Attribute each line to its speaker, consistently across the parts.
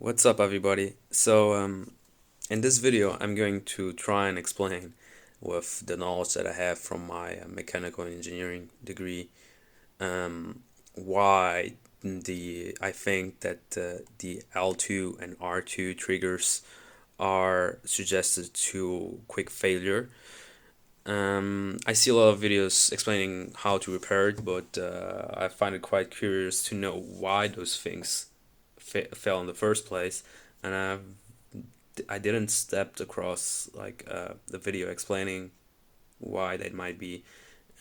Speaker 1: What's up, everybody? In this video, I'm going to try and explain with the knowledge that I have from my mechanical engineering degree, why I think that the L2 and R2 triggers are suggested to quick failure. I see a lot of videos explaining how to repair it, but I find it quite curious to know why those things fell in the first place, and I didn't step across the video explaining why that might be.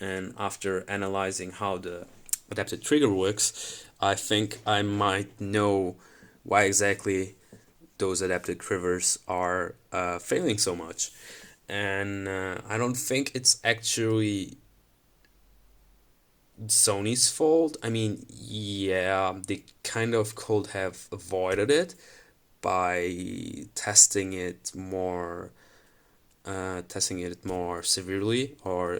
Speaker 1: And after analyzing how the adaptive trigger works, I think I might know why exactly those adaptive triggers are failing so much. And I don't think it's actually Sony's fault. I mean, yeah, they kind of could have avoided it by testing it more severely, or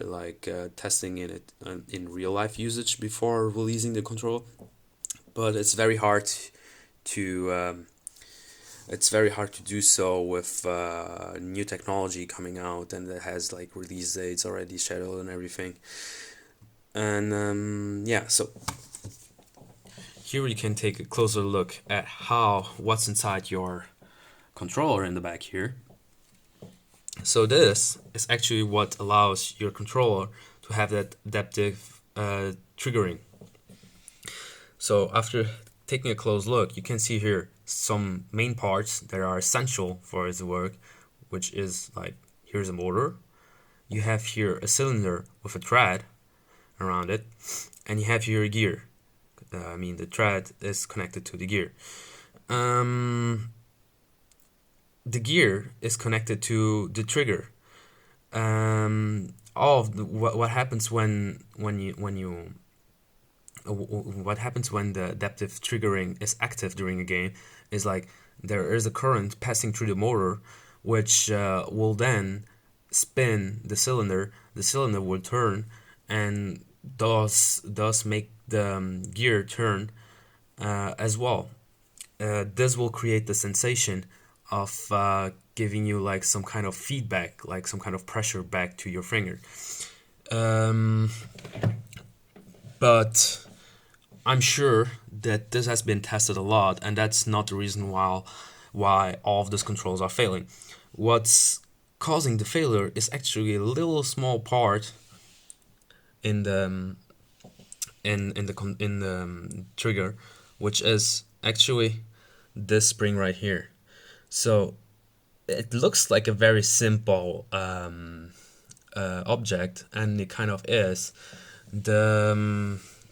Speaker 1: testing it in real life usage before releasing the control. But to it's very hard to do so with new technology coming out and that has like release dates already scheduled and everything. And yeah, so here you can take a closer look at what's inside your controller in the back here. So this is actually what allows your controller to have that adaptive triggering. So after taking a close look, you can see here some main parts that are essential for its work, which is like, here's a motor. You have here a cylinder with a thread around it, and you have here a gear. The thread is connected to the gear. The gear is connected to the trigger. What happens when what happens when the adaptive triggering is active during a game is like there is a current passing through the motor, which will then spin the cylinder. The cylinder will turn, and thus make the gear turn as well. This will create the sensation of giving you like some kind of feedback, like some kind of pressure back to your finger. But I'm sure that this has been tested a lot, and that's not the reason why all of these controls are failing. What's causing the failure is actually a little small part in the trigger, which is actually this spring right here. So it looks like a very simple object, and it kind of is. The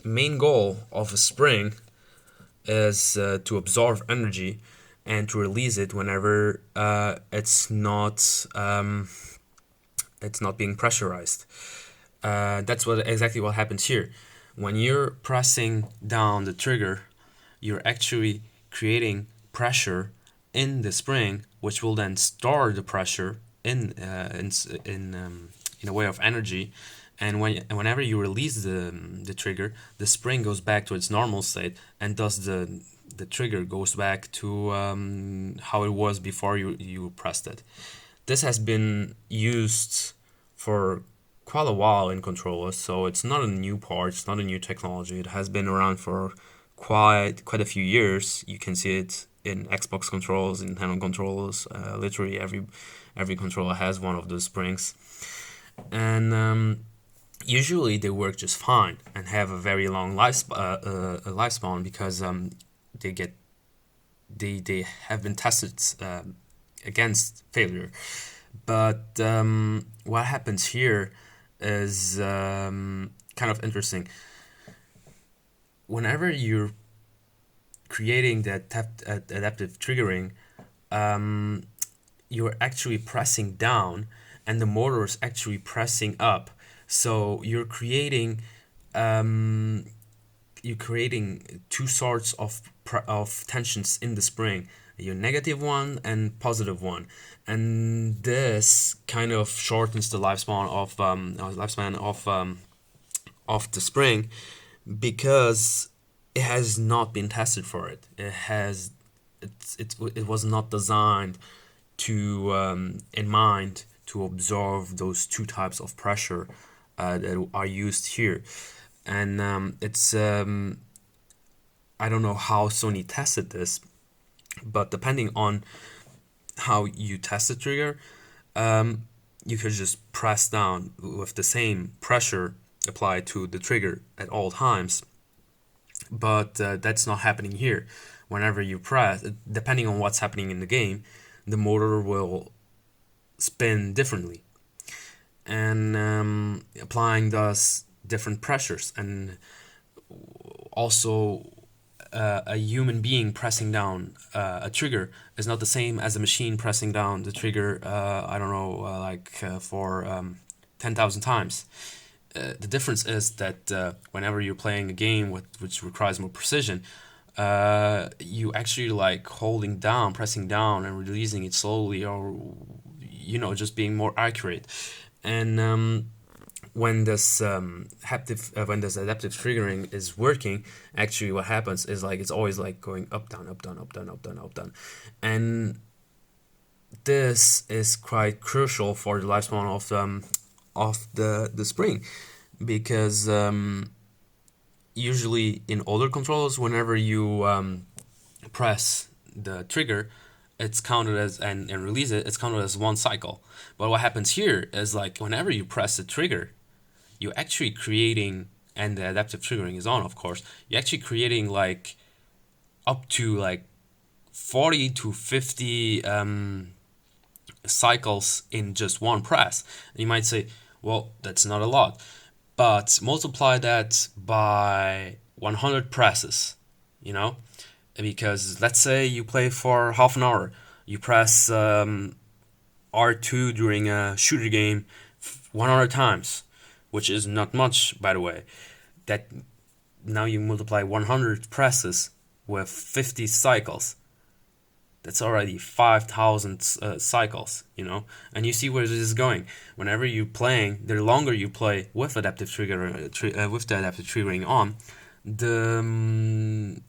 Speaker 1: main goal of a spring is to absorb energy and to release it whenever it's not being pressurized. That's exactly what happens here. When you're pressing down the trigger, you're actually creating pressure in the spring, which will then store the pressure in a way of energy. And whenever you release the trigger, the spring goes back to its normal state, and thus the trigger goes back to how it was before you pressed it. This has been used for quite a while in controllers, so it's not a new part, it's not a new technology. It has been around for quite a few years. You can see it in Xbox controllers, in Nintendo controllers. Literally every controller has one of those springs, and usually they work just fine and have a very long lifespan because they have been tested against failure. But what happens here is kind of interesting. Whenever you're creating that adaptive triggering, you're actually pressing down, and the motor is actually pressing up. So you're creating two sorts of tensions in the spring, your negative one and positive one, and this kind of shortens the lifespan of the spring, because it has not been tested for it. It has it was not designed to in mind to observe those two types of pressure that are used here. And it's I don't know how Sony tested this, but depending on how you test the trigger, you could just press down with the same pressure applied to the trigger at all times. But that's not happening here. Whenever you press, depending on what's happening in the game, the motor will spin differently, and applying thus different pressures. And also, a human being pressing down a trigger is not the same as a machine pressing down the trigger, I don't know, for 10,000 times. The difference is that whenever you're playing a game which requires more precision, you actually like holding down, pressing down, and releasing it slowly, or just being more accurate. And when this when this adaptive triggering is working, actually what happens is like it's always like going up, down, up, down, up, down, up, down, up, down, and this is quite crucial for the lifespan of the spring, because usually in older controllers, whenever you press the trigger, it's counted as and release it, it's counted as one cycle. But what happens here is like whenever you press the trigger, you're actually creating, and the adaptive triggering is on, of course, you're actually creating like up to like 40 to 50 cycles in just one press. And you might say, well, that's not a lot, but multiply that by 100 presses, because let's say you play for half an hour, you press R2 during a shooter game 100 times, which is not much, by the way. That now you multiply 100 presses with 50 cycles. That's already 5,000 cycles, and you see where this is going. Whenever you're playing, the longer you play with adaptive with the adaptive triggering on, the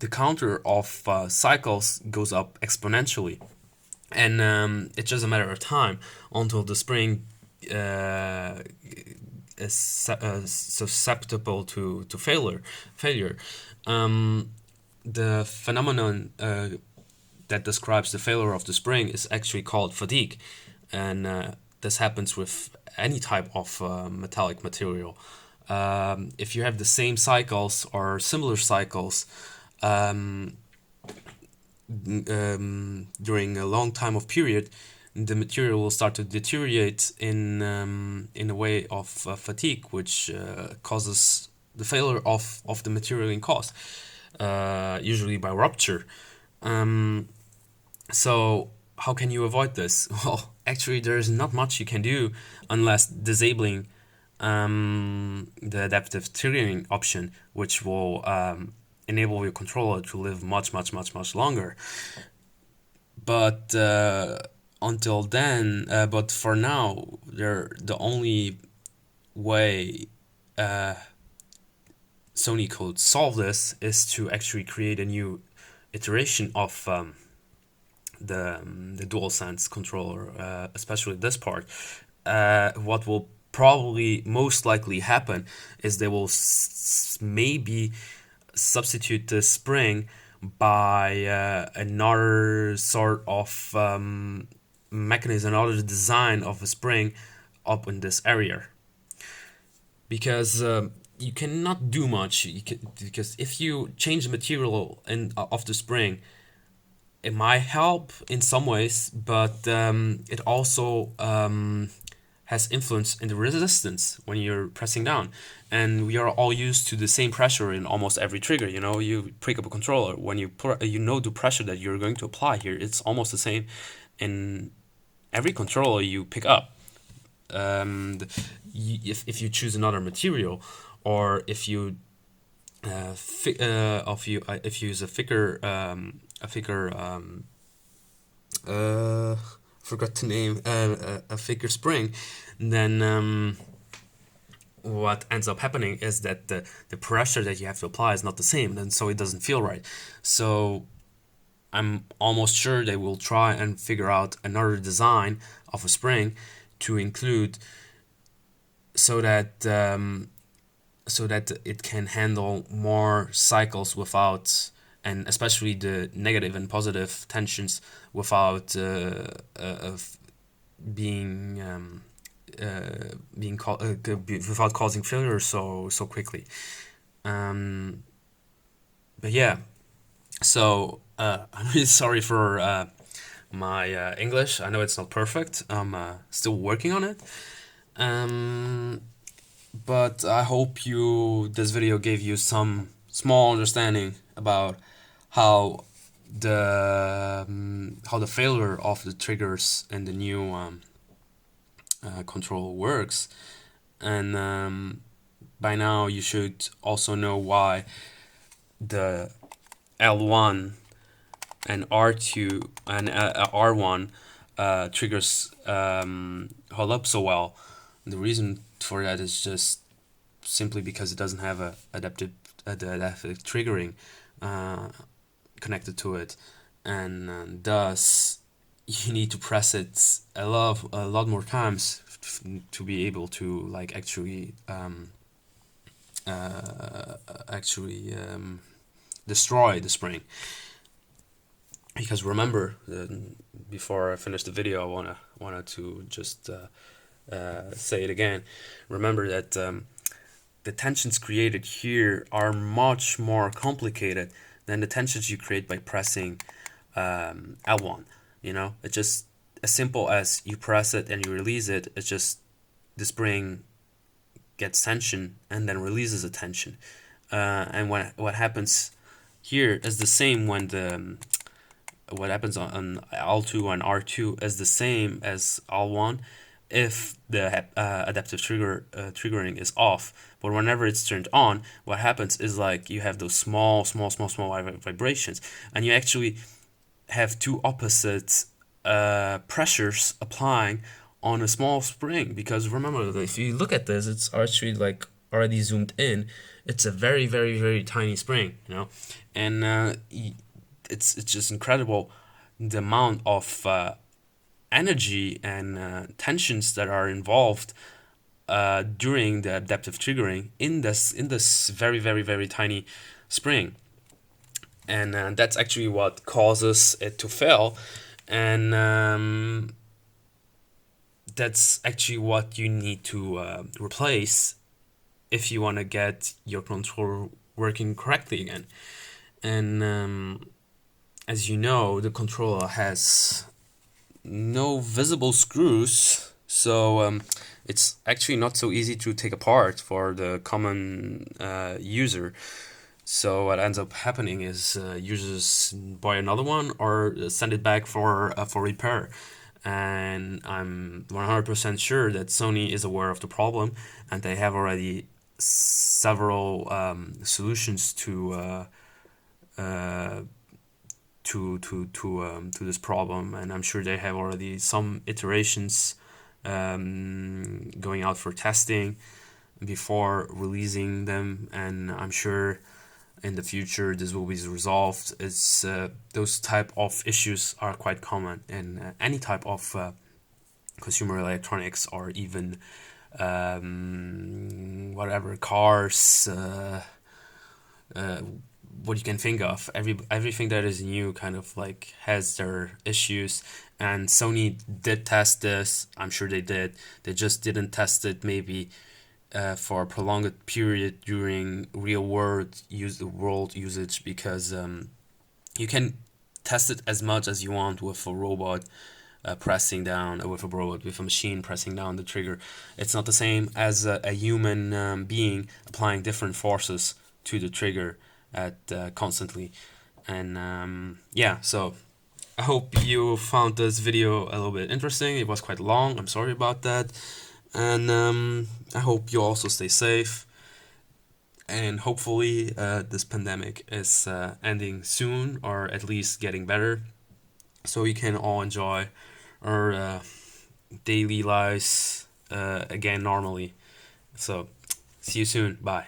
Speaker 1: counter of cycles goes up exponentially, and it's just a matter of time until the spring is susceptible to failure. The phenomenon that describes the failure of the spring is actually called fatigue, and this happens with any type of metallic material. If you have the same cycles or similar cycles during a long time of period, the material will start to deteriorate in a way of fatigue, which causes the failure of the material in cost, usually by rupture. So how can you avoid this? Well, actually, there's not much you can do unless disabling the adaptive triggering option, which will enable your controller to live much, much, much, much longer. But until then, but for now, the only way Sony could solve this is to actually create a new iteration of the Dualsense controller, especially this part. What will probably most likely happen is they will maybe substitute the spring by another sort of mechanism, another design of a spring up in this area, because you cannot do much. Because if you change the material of the spring, it might help in some ways, but it also has influence in the resistance when you're pressing down. And we are all used to the same pressure in almost every trigger. You pick up a controller, when the pressure that you're going to apply here, it's almost the same in every controller you pick up. If you choose another material, or if you if you use a thicker forgot the name, a thicker spring, then what ends up happening is that the pressure that you have to apply is not the same, and so it doesn't feel right. So I'm almost sure they will try and figure out another design of a spring to include, so that it can handle more cycles without, and especially the negative and positive tensions, without of being without causing failure so quickly. Um, but yeah, so I'm really sorry for my English. I know it's not perfect. I'm still working on it. Um, but I hope this video gave you some small understanding about how the failure of the triggers in the new control works. And by now you should also know why the L1 and R2 and R1 triggers hold up so well. The reason for that is just simply because it doesn't have the adaptive triggering connected to it, and thus you need to press it a lot more times to be able to like actually destroy the spring. Because remember, before I finish the video, I wanted to just say it again. Remember that the tensions created here are much more complicated than the tensions you create by pressing L1. It's just as simple as you press it and you release it. It's just the spring gets tension and then releases a tension. And what happens here is the same when what happens on L2 and R2 is the same as L1 if the adaptive triggering is off. But whenever it's turned on, what happens is like you have those small vibrations, and you actually have two opposite pressures applying on a small spring. Because remember that if you look at this, it's actually like already zoomed in. It's a very very tiny spring, and it's just incredible the amount of energy and tensions that are involved during the adaptive triggering in this very tiny spring, and that's actually what causes it to fail, and that's actually what you need to replace if you want to get your controller working correctly again. And as you know, the controller has no visible screws, so it's actually not so easy to take apart for the common user. So what ends up happening is users buy another one or send it back for repair. And I'm 100% sure that Sony is aware of the problem, and they have already several solutions to this problem, and I'm sure they have already some iterations going out for testing before releasing them, and I'm sure in the future this will be resolved. It's those type of issues are quite common in any type of consumer electronics, or even whatever cars, what you can think of. Everything that is new kind of like has their issues, and Sony did test this. I'm sure they did. They just didn't test it maybe for a prolonged period during real world usage, because you can test it as much as you want with a robot pressing down, with a machine pressing down the trigger. It's not the same as a human being applying different forces to the trigger at constantly. And yeah, so I hope you found this video a little bit interesting. It was quite long. I'm sorry about that. And I hope you also stay safe. And hopefully this pandemic is ending soon, or at least getting better, so we can all enjoy our daily lives again normally. So See you soon. Bye.